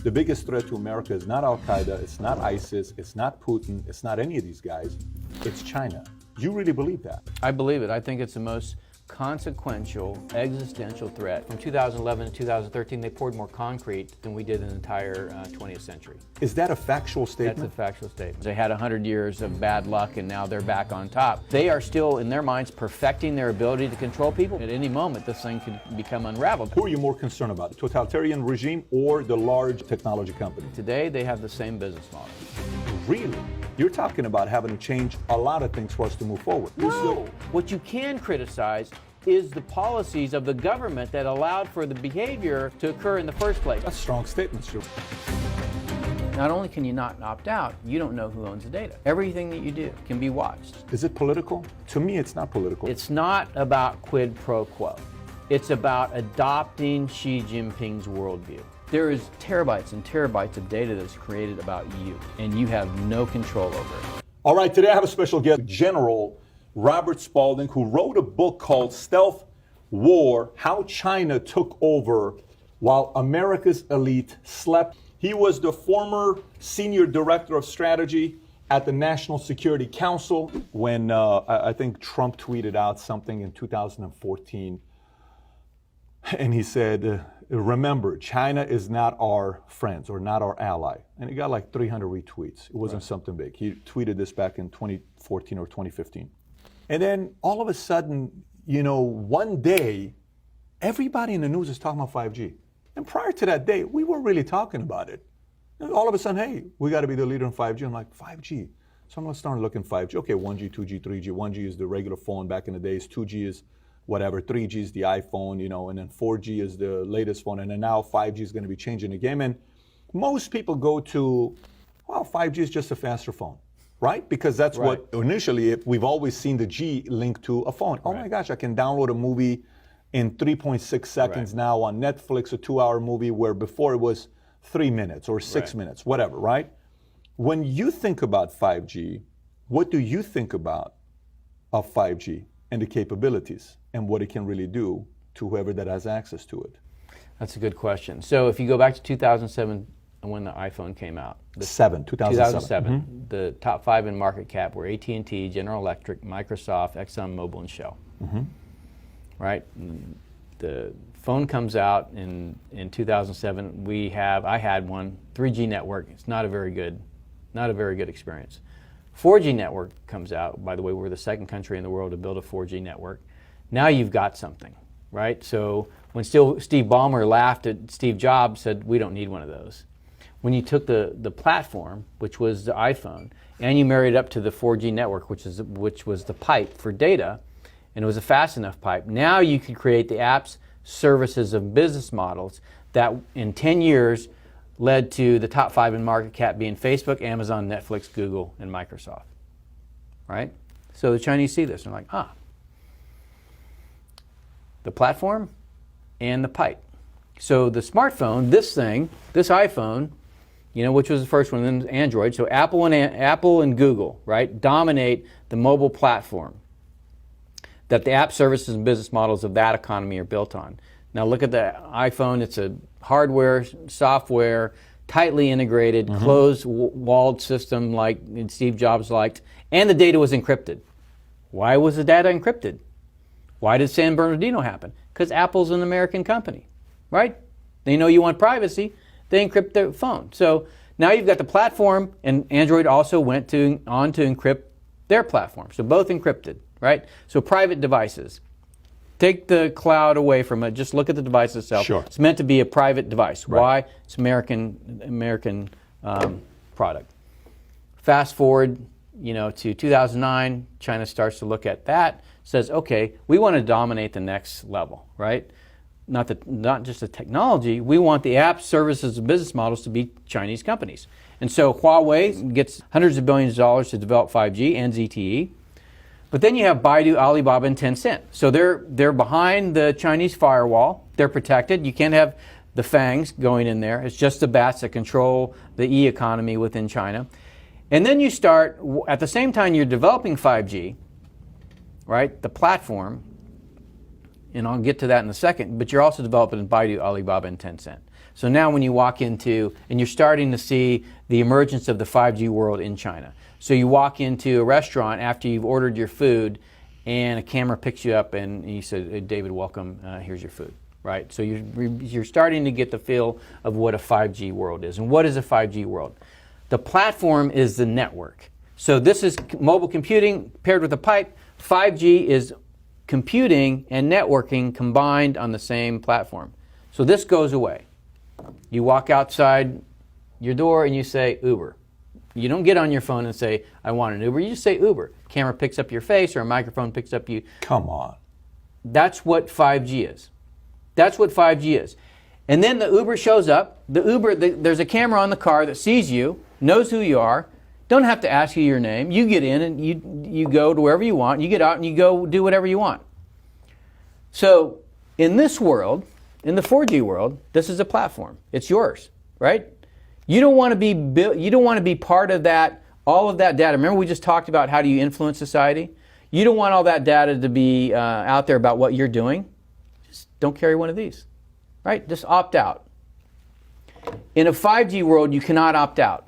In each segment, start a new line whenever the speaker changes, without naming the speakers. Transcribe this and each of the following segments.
The biggest threat to America is not Al-Qaeda, it's not ISIS, it's not Putin, it's not any of these guys, it's China. You really believe that?
I believe it. I think it's the most consequential, existential threat. From 2011 to 2013, they poured more concrete than we did in the entire 20th century.
Is that a factual statement?
That's a factual statement. They had 100 years of bad luck and now they're back on top. They are still, in their minds, perfecting their ability to control people. At any moment, this thing could become unraveled.
Who are you more concerned about, the totalitarian regime or the large technology company?
Today, they have the same business model.
Really? You're talking about having to change a lot of things for us to move forward.
No. What you can criticize is the policies of the government that allowed for the behavior to occur in the first place.
That's a strong statement, Stu.
Not only can you not opt out, you don't know who owns the data. Everything that you do can be watched.
Is it political? To me, it's not political.
It's not about quid pro quo. It's about adopting Xi Jinping's worldview. There is terabytes and terabytes of data that's created about you, and you have no control over it.
All right, today I have a special guest, General Robert Spalding, who wrote a book called Stealth War: How China Took Over While America's Elite Slept. He was the former senior director of strategy at the National Security Council when I think Trump tweeted out something in 2014. And he said, remember, China is not our friends or not our ally. And he got like 300 retweets. It wasn't something big. He tweeted this back in 2014 or 2015. And then all of a sudden, you know, one day, everybody in the news is talking about 5G. And prior to that day, we weren't really talking about it. And all of a sudden, hey, we got to be the leader in 5G. I'm like, 5G? So I'm going to start looking 5G. Okay, 1G, 2G, 3G. 1G is the regular phone back in the days. 2G is whatever. 3G is the iPhone, you know, and then 4G is the latest phone. And then now 5G is going to be changing the game. And most people go to, well, 5G is just a faster phone, right? Because that's what initially, we've always seen the G linked to a phone. Oh my gosh, I can download a movie in 3.6 seconds now on Netflix, a 2-hour movie, where before it was 3 minutes or 6 minutes, whatever, right? When you think about 5G, what do you think about of 5G and the capabilities and what it can really do to whoever that has access to it?
That's a good question. So if you go back to 2007 when the iPhone came out.
2007.
The top 5 in market cap were AT&T, General Electric, Microsoft, ExxonMobil, and Shell. Right? The phone comes out in 2007. I had one, 3G network. It's not a very good experience. 4G network comes out. By the way, we're the second country in the world to build a 4G network. Now you've got something, right? So when Steve Ballmer laughed at Steve Jobs, said, we don't need one of those. When you took the platform, which was the iPhone, and you married it up to the 4G network, which was the pipe for data, and it was a fast enough pipe, now you could create the apps, services, and business models that in 10 years led to the top 5 in market cap being Facebook, Amazon, Netflix, Google, and Microsoft, right? So the Chinese see this and they're like, the platform and the pipe. So the smartphone, this iPhone, you know, which was the first one, then Android. So Apple and Google, right, dominate the mobile platform that the app services and business models of that economy are built on. Now look at the iPhone. It's a hardware, software, tightly integrated, closed-walled system like Steve Jobs liked, and the data was encrypted. Why was the data encrypted? Why did San Bernardino happen? Because Apple's an American company, right? They know you want privacy. They encrypt their phone. So now you've got the platform, and Android also went on to encrypt their platform. So both encrypted, right? So private devices. Take the cloud away from it. Just look at the device itself.
Sure.
It's meant to be a private device. Why? It's American product. Fast forward, you know, to 2009. China starts to look at that. Says, okay, we want to dominate the next level, right? Not just the technology. We want the apps, services, and business models to be Chinese companies. And so Huawei gets hundreds of billions of dollars to develop 5G and ZTE. But then you have Baidu, Alibaba, and Tencent. So they're behind the Chinese firewall. They're protected. You can't have the fangs going in there. It's just the bats that control the e-economy within China. And then you start, at the same time you're developing 5G, right, the platform, and I'll get to that in a second, but you're also developing Baidu, Alibaba, and Tencent. So now when you walk into, and you're starting to see the emergence of the 5G world in China. So you walk into a restaurant after you've ordered your food, and a camera picks you up and you say, hey, David, welcome, here's your food, right? So you're starting to get the feel of what a 5G world is. And what is a 5G world? The platform is the network. So this is mobile computing paired with a pipe. 5G is computing and networking combined on the same platform. So this goes away. You walk outside your door and you say Uber. You don't get on your phone and say, I want an Uber. You just say Uber. Camera picks up your face or a microphone picks up you.
Come on.
That's what 5G is. That's what 5G is. And then the Uber shows up. There's a camera on the car that sees you, knows who you are, don't have to ask you your name. You get in and you go to wherever you want. You get out and you go do whatever you want. So in this world, in the 4G world, this is a platform. It's yours, right? You don't want to be part of that, all of that data. Remember we just talked about how do you influence society? You don't want all that data to be out there about what you're doing. Just don't carry one of these, right? Just opt out. In a 5G world, you cannot opt out.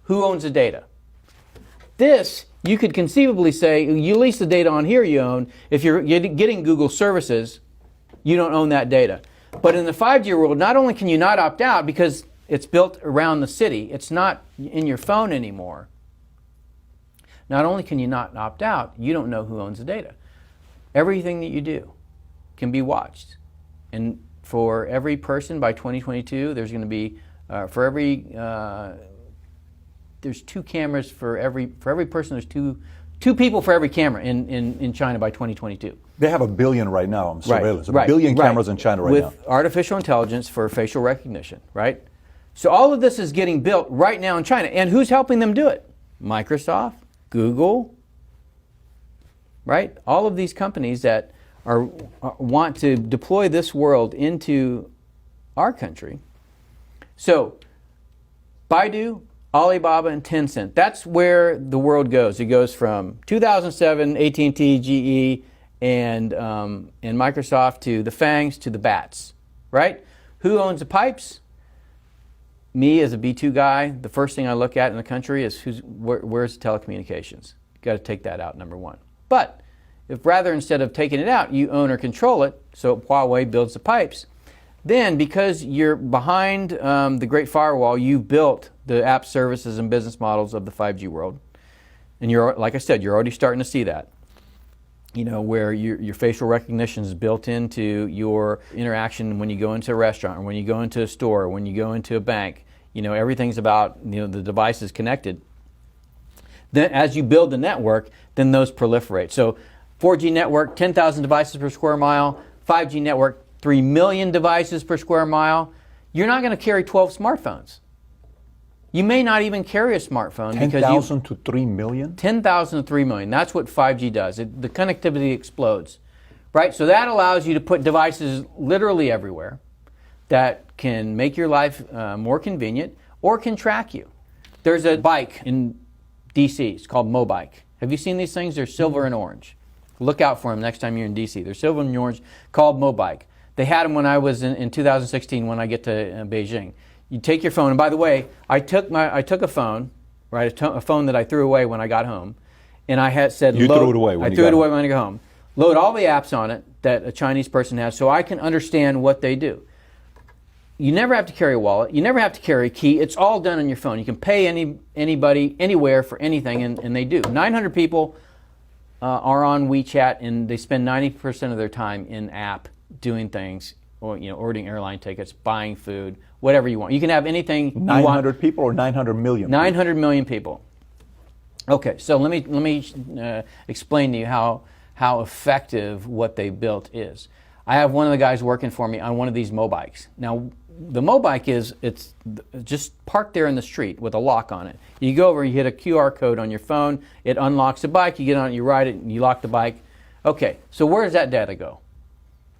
Who owns the data? This, you could conceivably say, you lease the data on here you own. If you're getting Google services, you don't own that data. But in the 5G world, not only can you not opt out because it's built around the city, it's not in your phone anymore. Not only can you not opt out, you don't know who owns the data. Everything that you do can be watched. And for every person by 2022, there's going to be, there's 2 cameras for every person. There's two people for every camera in China by 2022.
They have 1 billion right now on surveillance.
Right,
A billion cameras in China right now.
With artificial intelligence for facial recognition, right? So all of this is getting built right now in China. And who's helping them do it? Microsoft, Google, right? All of these companies that want to deploy this world into our country. So Baidu, Alibaba, and Tencent, that's where the world goes. It goes from 2007, AT&T, GE, and Microsoft to the FANGs to the BATs, right? Who owns the pipes? Me as a B2 guy, the first thing I look at in the country is where's telecommunications. You've got to take that out, number one. But if rather instead of taking it out, you own or control it, so Huawei builds the pipes, then because you're behind the Great Firewall, you've built the app services and business models of the 5G world. And you're, like I said, you're already starting to see that. You know, where your facial recognition is built into your interaction when you go into a restaurant or when you go into a store or when you go into a bank. You know, everything's about, you know, the device is connected. Then as you build the network, then those proliferate. So 4G network, 10,000 devices per square mile. 5G network, 3 million devices per square mile. You're not going to carry 12 smartphones. You may not even carry a smartphone.
10,000 to 3 million?
10,000 to 3 million. That's what 5G does. The connectivity explodes, right? So that allows you to put devices literally everywhere that can make your life more convenient or can track you. There's a bike in DC. It's called Mobike. Have you seen these things? They're silver and orange. Look out for them next time you're in DC. They're silver and orange, called Mobike. They had them when I was in 2016 when I get to Beijing. You take your phone, and by the way, I took a phone, right, a phone that I threw away when I got home, and I had said,
You threw it away when
I threw it away when I got home. Load all the apps on it that a Chinese person has so I can understand what they do. You never have to carry a wallet. You never have to carry a key. It's all done on your phone. You can pay anybody, anywhere for anything, and they do. 900 people are on WeChat, and they spend 90% of their time in app doing things, or ordering airline tickets, buying food, whatever you want. You can have anything
900 people or 900 million?
900 million people. Okay, so let me explain to you how effective what they built is. I have one of the guys working for me on one of these Mobikes. Now, the Mobike it's just parked there in the street with a lock on it. You go over, you hit a QR code on your phone, it unlocks the bike, you get on it, you ride it, and you lock the bike. Okay, so where does that data go?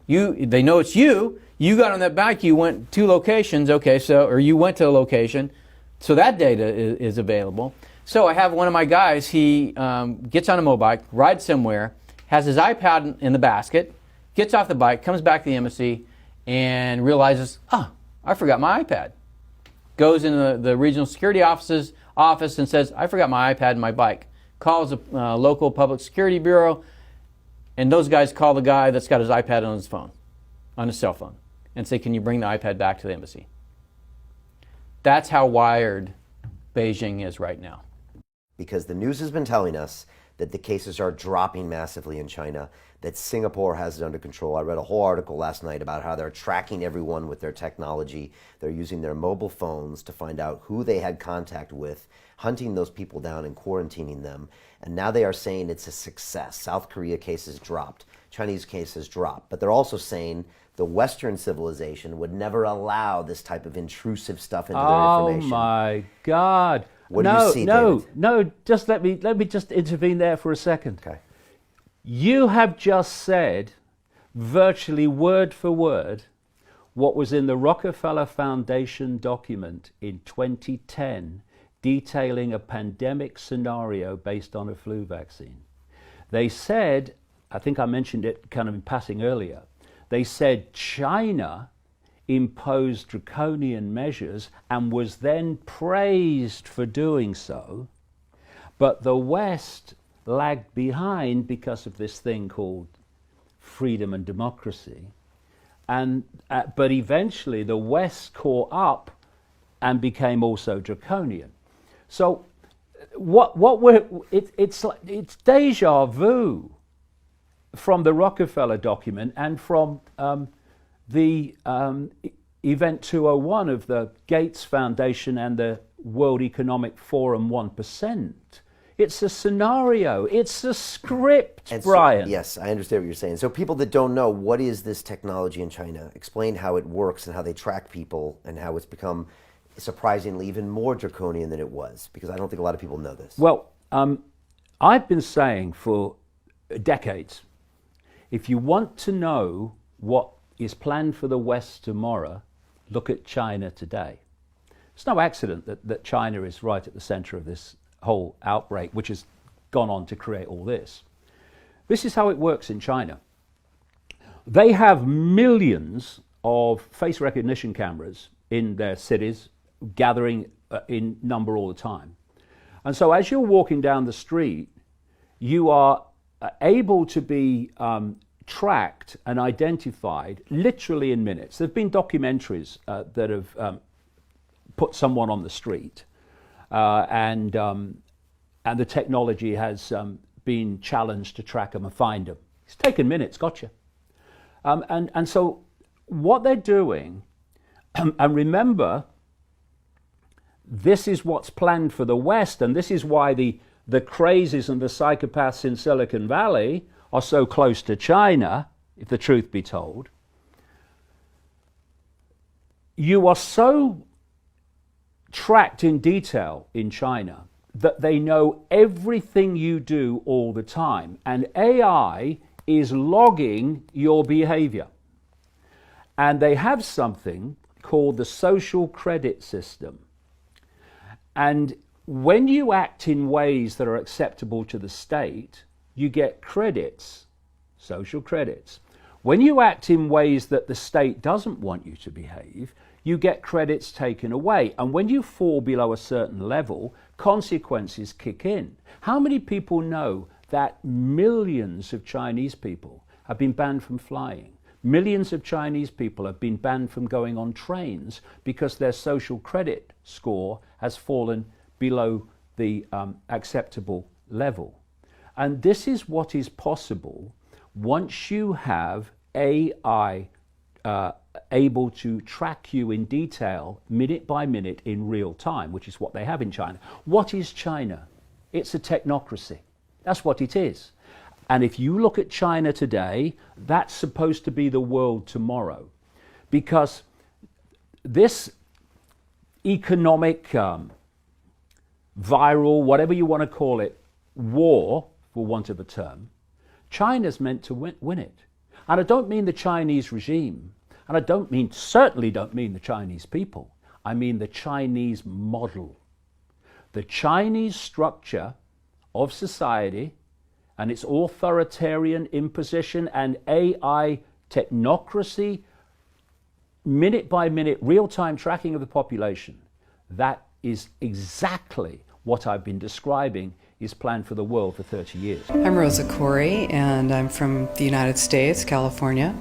They know it's you. You got on that bike, you went 2 locations, okay, or you went to a location, so that data is available. So I have one of my guys, he gets on a Mobike, rides somewhere, has his iPad in the basket, gets off the bike, comes back to the embassy, and realizes, I I forgot my iPad. Goes into the regional security office and says, I forgot my iPad and my bike. Calls the local public security bureau, and those guys call the guy that's got his iPad on his phone, on his cell phone, and say, can you bring the iPad back to the embassy? That's how wired Beijing is right now.
Because the news has been telling us that the cases are dropping massively in China, that Singapore has it under control. I read a whole article last night about how they're tracking everyone with their technology. They're using their mobile phones to find out who they had contact with, hunting those people down and quarantining them. And now they are saying it's a success. South Korea cases dropped, Chinese cases dropped. But they're also saying the Western civilization would never allow this type of intrusive stuff into their information.
Oh my God.
What do you see, David?
No, just let me just intervene there for a second.
Okay.
You have just said, virtually word for word, what was in the Rockefeller Foundation document in 2010 detailing a pandemic scenario based on a flu vaccine. They said, I think I mentioned it kind of in passing earlier, they said China imposed draconian measures and was then praised for doing so, but the West lagged behind because of this thing called freedom and democracy. And but eventually the West caught up and became also draconian. So it's deja vu from the Rockefeller document and from the Event 201 of the Gates Foundation and the World Economic Forum 1%. It's a scenario. It's a script,
And
Brian.
So, yes, I understand what you're saying. So people that don't know, what is this technology in China? Explain how it works and how they track people and how it's become surprisingly even more draconian than it was, because I don't think a lot of people know this.
Well, I've been saying for decades, if you want to know what is planned for the West tomorrow, look at China today. It's no accident that China is right at the center of this whole outbreak, which has gone on to create all this. This is how it works in China. They have millions of face recognition cameras in their cities, gathering in number all the time. And so as you're walking down the street, you are able to be tracked and identified literally in minutes. There have been documentaries that have put someone on the street, and the technology has been challenged to track them and find them. It's taken minutes, gotcha. And so what they're doing, and remember, this is what's planned for the West, and this is why the crazies and the psychopaths in Silicon Valley are so close to China, if the truth be told. You are so tracked in detail in China that they know everything you do all the time, and AI is logging your behavior. And they have something called the social credit system. And when you act in ways that are acceptable to the state, you get credits, social credits. When you act in ways that the state doesn't want you to behave, you get credits taken away. And when you fall below a certain level, consequences kick in. How many people know that millions of Chinese people have been banned from flying? Millions of Chinese people have been banned from going on trains because their social credit score has fallen below the acceptable level. And this is what is possible once you have AI able to track you in detail, minute by minute, in real time, which is what they have in China. What is China? It's a technocracy. That's what it is. And if you look at China today, that's supposed to be the world tomorrow. Because this economic, viral, whatever you want to call it, war, for want of a term, China's meant to win it. And I don't mean the Chinese regime, and I certainly don't mean the Chinese people. I mean the Chinese model. The Chinese structure of society and its authoritarian imposition and AI technocracy minute by minute, real-time tracking of the population. That is exactly what I've been describing is planned for the world for 30 years.
I'm Rosa Corey, and I'm from the United States, California.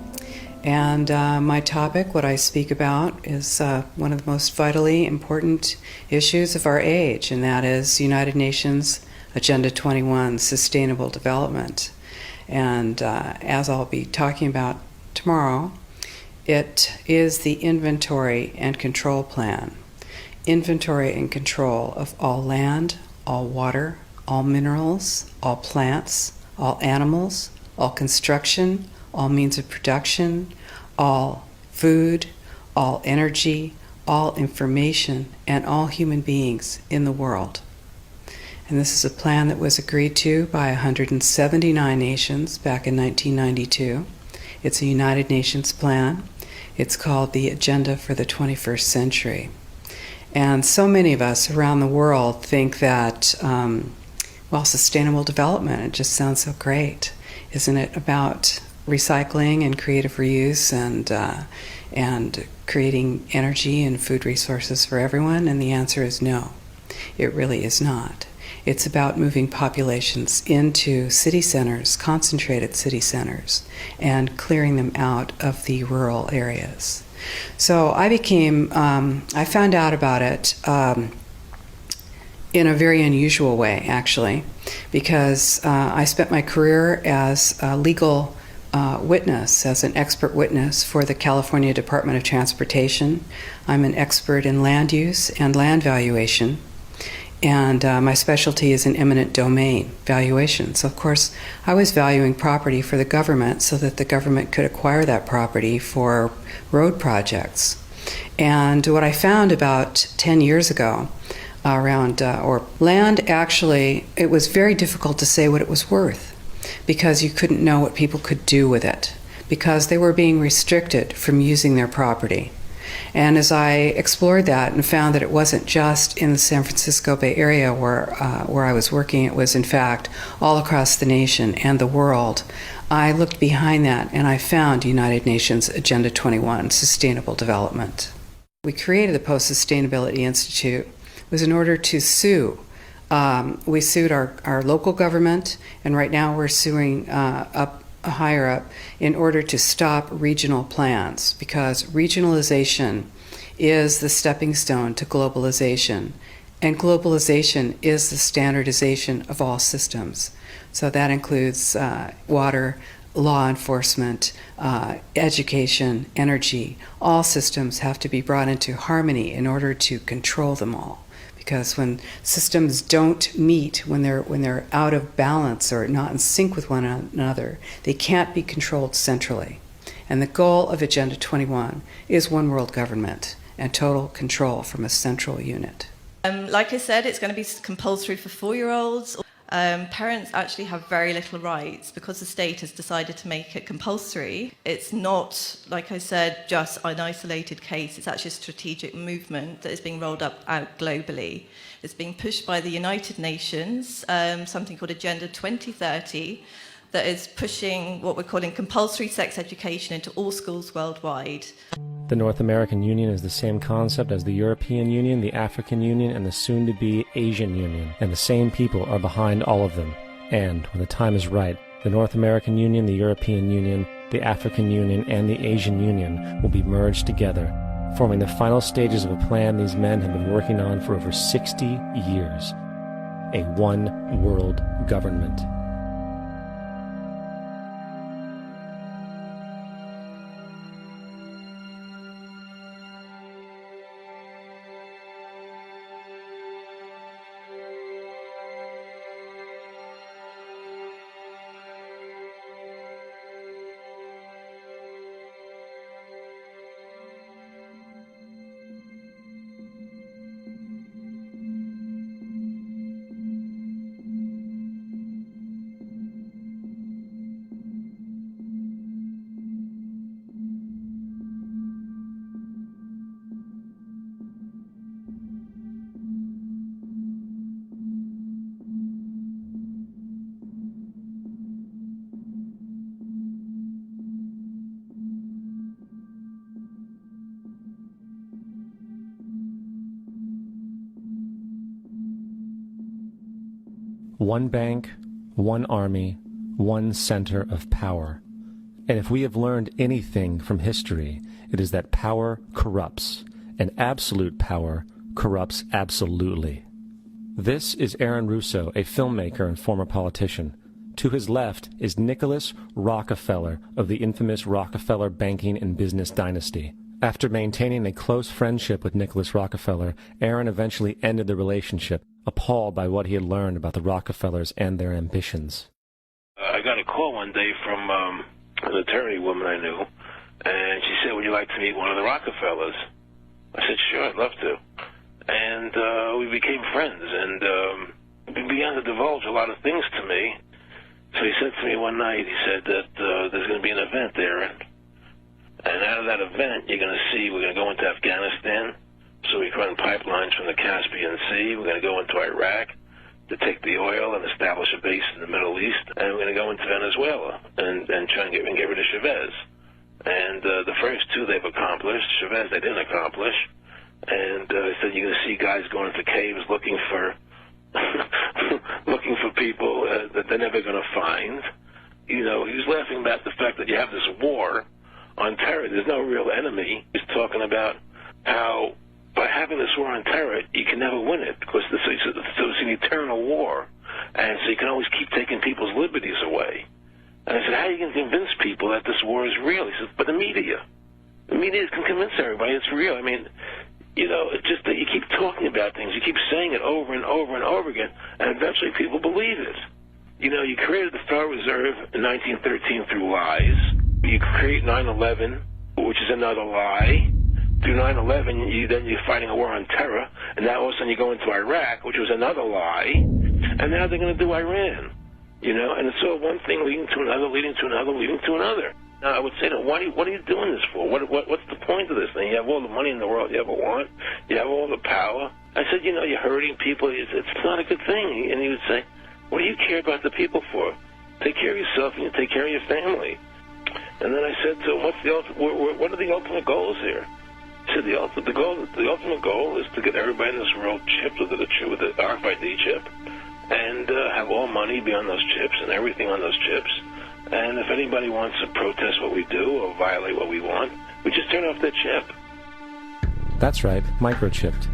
And my topic, what I speak about, is one of the most vitally important issues of our age, and that is United Nations Agenda 21, Sustainable Development. And as I'll be talking about tomorrow, it is the inventory and control plan. Inventory and control of all land, all water, all minerals, all plants, all animals, all construction, all means of production, all food, all energy, all information, and all human beings in the world. And this is a plan that was agreed to by 179 nations back in 1992. It's a United Nations plan. It's called the Agenda for the 21st Century. And so many of us around the world think that well, sustainable development, it just sounds so great. Isn't it about recycling and creative reuse and creating energy and food resources for everyone? And the answer is no, it really is not. It's about moving populations into city centers, concentrated city centers, and clearing them out of the rural areas. So I found out about it in a very unusual way, actually, because I spent my career as a legal witness, as an expert witness for the California Department of Transportation. I'm an expert in land use and land valuation, and my specialty is in eminent domain valuation. So, of course, I was valuing property for the government so that the government could acquire that property for road projects. And what I found about 10 years ago land, actually, it was very difficult to say what it was worth because you couldn't know what people could do with it because they were being restricted from using their property. And as I explored that and found that it wasn't just in the San Francisco Bay Area where I was working, it was in fact all across the nation and the world, I looked behind that and I found United Nations Agenda 21, Sustainable Development. We created the Post-Sustainability Institute was in order to sue. We sued our local government, and right now we're suing higher up in order to stop regional plans, because regionalization is the stepping stone to globalization, and globalization is the standardization of all systems. So that includes water, law enforcement, education, energy. All systems have to be brought into harmony in order to control them all. Because when systems don't meet, when they're out of balance or not in sync with one another, they can't be controlled centrally. And the goal of Agenda 21 is one world government and total control from a central unit.
Like I said, it's going to be compulsory for 4-year-olds. Parents actually have very little rights because the state has decided to make it compulsory. It's not, like I said, just an isolated case. It's actually a strategic movement that is being rolled out globally. It's being pushed by the United Nations, something called Agenda 2030, that is pushing what we're calling compulsory sex education into all schools worldwide.
The North American Union is the same concept as the European Union, the African Union, and the soon-to-be Asian Union, and the same people are behind all of them. And, when the time is right, the North American Union, the European Union, the African Union, and the Asian Union will be merged together, forming the final stages of a plan these men have been working on for over 60 years. A one-world government. One bank, one army, one center of power. And if we have learned anything from history, it is that power corrupts, and absolute power corrupts absolutely. This is Aaron Russo, a filmmaker and former politician. To his left is Nicholas Rockefeller of the infamous Rockefeller banking and business dynasty. After maintaining a close friendship with Nicholas Rockefeller, Aaron eventually ended the relationship, appalled by what he had learned about the Rockefellers and their ambitions.
I got a call one day from an attorney woman I knew, and she said, would you like to meet one of the Rockefellers? I said, sure, I'd love to. And we became friends, and he began to divulge a lot of things to me. So he said to me one night, he said that there's going to be an event there, and out of that event, you're going to see, we're going to go into Afghanistan, so we can run pipelines from the Caspian Sea. We're going to go into Iraq to take the oil and establish a base in the Middle East, and we're going to go into Venezuela and try and get rid of Chavez. And the first two they've accomplished. Chavez they didn't accomplish. And he said you're going to see guys going into caves looking for looking for people that they're never going to find. You know, he was laughing about the fact that you have this war on terror. There's no real enemy. He's talking about how by having this war on terror, you can never win it because so it's an eternal war. And so you can always keep taking people's liberties away. And I said, how are you going to convince people that this war is real? He said, but the media can convince everybody it's real. I mean, you know, it's just that you keep talking about things. You keep saying it over and over and over again, and eventually people believe it. You know, you created the Federal Reserve in 1913 through lies. You create 9/11, which is another lie. Through 9/11, then you're fighting a war on terror, and now all of a sudden you go into Iraq, which was another lie, and now they're going to do Iran. You know, and it's all one thing leading to another, leading to another, leading to another. Now, I would say to them, what are you doing this for? What's the point of this thing? You have all the money in the world you ever want. You have all the power. I said, you know, you're hurting people. It's not a good thing. And he would say, what do you care about the people for? Take care of yourself and you take care of your family. And then I said to him, what are the ultimate goals here? He said, the ultimate goal is to get everybody in this world chipped with the RFID chip and have all money be on those chips and everything on those chips. And if anybody wants to protest what we do or violate what we want, we just turn off their chip.
That's right, microchipped.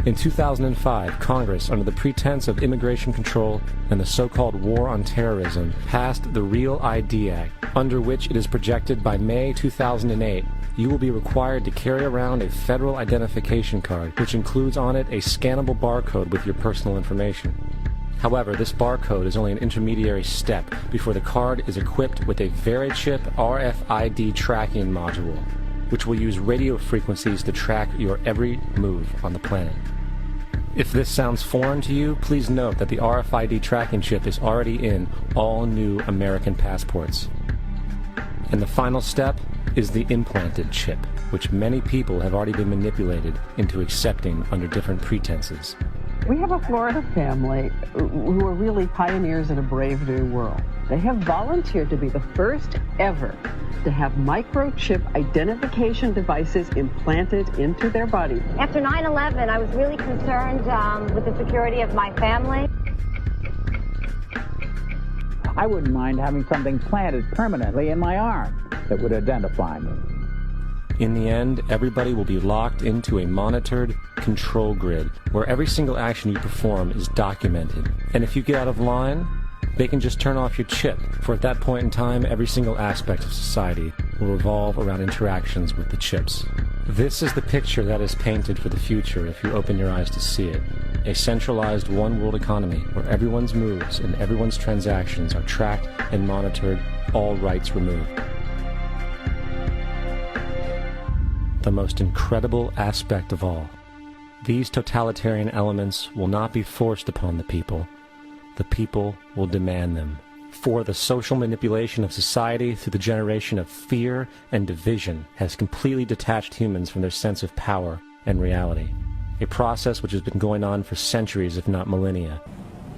In 2005, Congress, under the pretense of immigration control and the so-called war on terrorism, passed the Real ID Act, under which it is projected by May 2008, you will be required to carry around a federal identification card, which includes on it a scannable barcode with your personal information. However, this barcode is only an intermediary step before the card is equipped with a Verichip RFID tracking module, which will use radio frequencies to track your every move on the planet. If this sounds foreign to you, please note that the RFID tracking chip is already in all new American passports. And the final step is the implanted chip, which many people have already been manipulated into accepting under different pretenses.
We have a Florida family who are really pioneers in a brave new world. They have volunteered to be the first ever to have microchip identification devices implanted into their body.
After 9/11, I was really concerned with the security of my family.
I wouldn't mind having something planted permanently in my arm that would identify me.
In the end, everybody will be locked into a monitored control grid where every single action you perform is documented. And if you get out of line, they can just turn off your chip, for at that point in time, every single aspect of society will revolve around interactions with the chips. This is the picture that is painted for the future if you open your eyes to see it. A centralized one-world economy where everyone's moves and everyone's transactions are tracked and monitored, all rights removed. The most incredible aspect of all. These totalitarian elements will not be forced upon the people. The people will demand them. For the social manipulation of society through the generation of fear and division has completely detached humans from their sense of power and reality. A process which has been going on for centuries, if not millennia.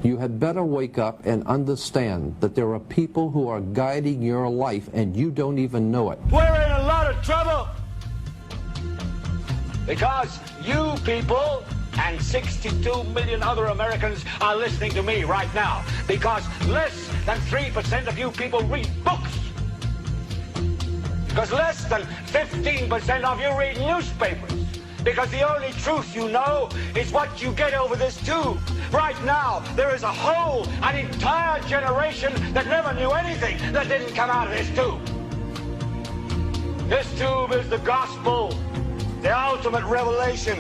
You had better wake up and understand that there are people who are guiding your life and you don't even know it.
We're in a lot of trouble! Because you people and 62 million other Americans are listening to me right now because less than 3% of you people read books. Because less than 15% of you read newspapers. Because the only truth you know is what you get over this tube. Right now, there is an entire generation that never knew anything that didn't come out of this tube. This tube is the gospel, the ultimate revelation.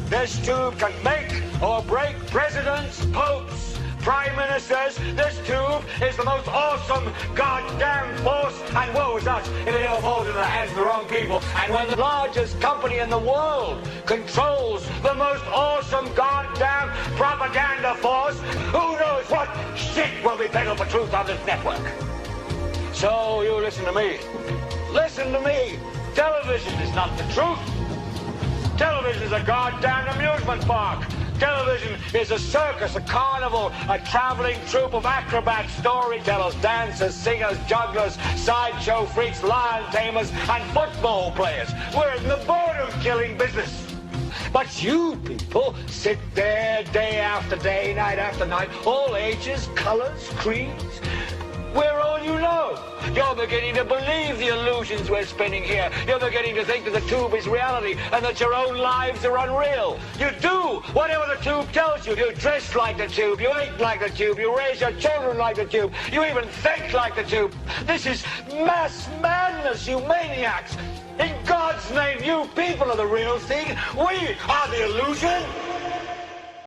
This tube can make or break presidents, popes, prime ministers. This tube is the most awesome goddamn force, and woe is us if it ever falls into the hands of the wrong people. And when the largest company in the world controls the most awesome goddamn propaganda force, who knows what shit will be peddled for truth on this network. So you listen to me. Listen to me. Television is not the truth. Television is a goddamn amusement park. Television is a circus, a carnival, a traveling troupe of acrobats, storytellers, dancers, singers, jugglers, sideshow freaks, lion tamers, and football players. We're in the boredom-killing business. But you people sit there day after day, night after night, all ages, colors, creeds. We're all you know. You're beginning to believe the illusions we're spinning here. You're beginning to think that the tube is reality and that your own lives are unreal. You do whatever the tube tells you. You dress like the tube. You eat like the tube. You raise your children like the tube. You even think like the tube. This is mass madness, you maniacs. In God's name, you people are the real thing. We are the illusion.